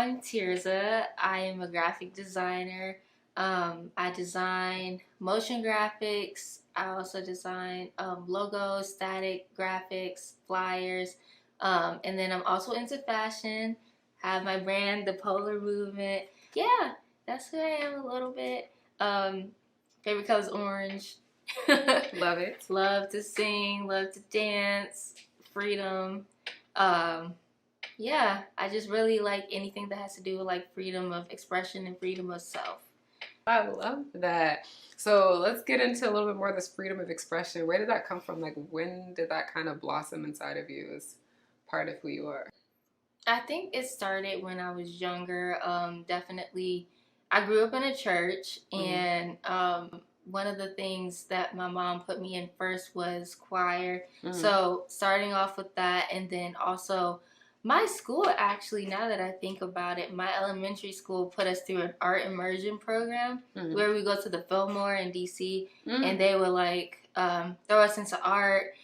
I'm Tirza. I am a graphic designer. I design motion graphics. I also design logos, static graphics, flyers. And then I'm also into fashion. Have my brand, The Polar Movement. Yeah, that's who I am a little bit. Favorite color is orange. Love it. Love to sing, love to dance, freedom. Um, yeah, I just really like anything that has to do with like freedom of expression and freedom of self. I love that. So let's get into a little bit more of this freedom of expression. Where did that come from? Like, when did that kind of blossom inside of you as part of who you are? I think it started when I was younger. Definitely, I grew up in a church, and one of the things that my mom put me in first was choir. So starting off with that, and then also my school actually, now that I think about it, my elementary school put us through an art immersion program where we go to the Fillmore in DC, and they would like throw us into art.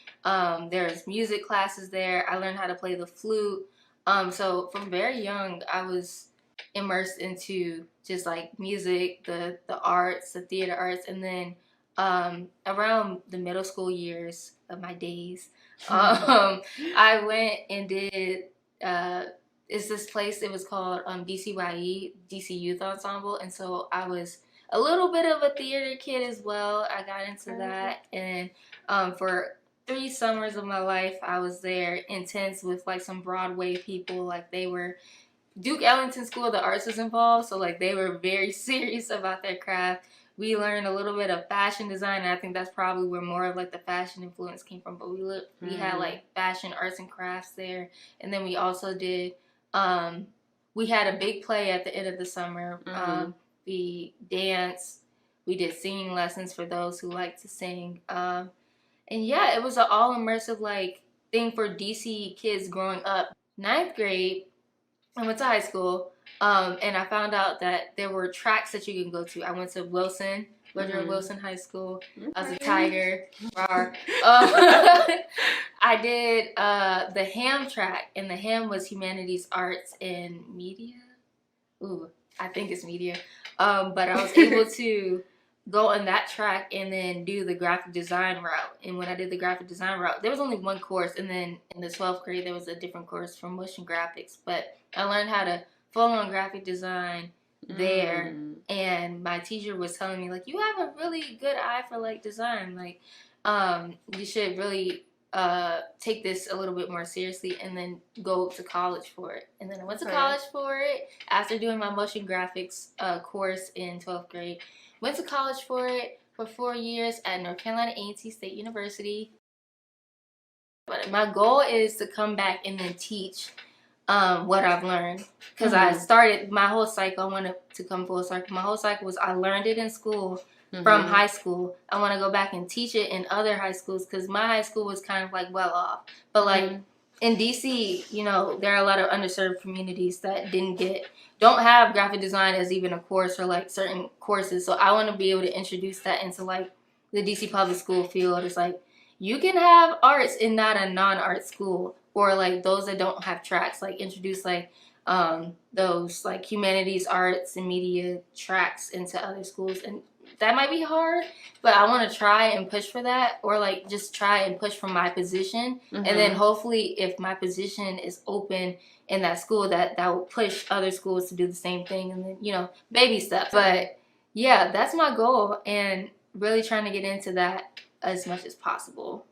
There's music classes there. I learned how to play the flute. So from very young, I was immersed into just like music, the arts, the theater arts, and then around the middle school years of my days, I went and did it's this place. It was called DCYE, DC Youth Ensemble, and so I was a little bit of a theater kid as well. I got into that, and for 3 summers of my life, I was there intense with like some Broadway people. Like they were Duke Ellington School of the Arts was involved, so like they were very serious about their craft. We learned a little bit of fashion design, and I think that's probably where more of like the fashion influence came from. But we had like fashion arts and crafts there, and then we also did we had a big play at the end of the summer. We danced, we did singing lessons for those who like to sing. And yeah, it was an all immersive like thing for DC kids growing up. Ninth grade, I went to high school, and I found out that there were tracks that you can go to. I went to Wilson, Woodrow Wilson High School. I was a Tiger. I did the HAM track, and the HAM was Humanities, Arts, and Media. Ooh, I think it's Media. But I was able to go on that track and then do the graphic design route. And when I did the graphic design route, there was only one course, and then in the 12th grade there was a different course for motion graphics. But I learned how to full-on graphic design there, and my teacher was telling me like, you have a really good eye for like design, like you should really take this a little bit more seriously and then go to college for it. And then I went to college for it after doing my motion graphics course in 12th grade. Went to college for it for 4 years at North Carolina A&T State University. But my goal is to come back and then teach what I've learned. Because I started my whole cycle, I wanted to come full circle. My whole cycle was I learned it in school from high school. I want to go back and teach it in other high schools because my high school was kind of like well off. But like in DC, you know, there are a lot of underserved communities that don't have graphic design as even a course or like certain courses. So I want to be able to introduce that into like the DC public school field. It's like you can have arts in not a non-art school, or like those that don't have tracks, like introduce like those like humanities, arts, and media tracks into other schools. And that might be hard, but I want to try and push for that, or like just try and push from my position. And then hopefully if my position is open in that school, that will push other schools to do the same thing, and then, you know, baby steps. But yeah, that's my goal, and really trying to get into that as much as possible.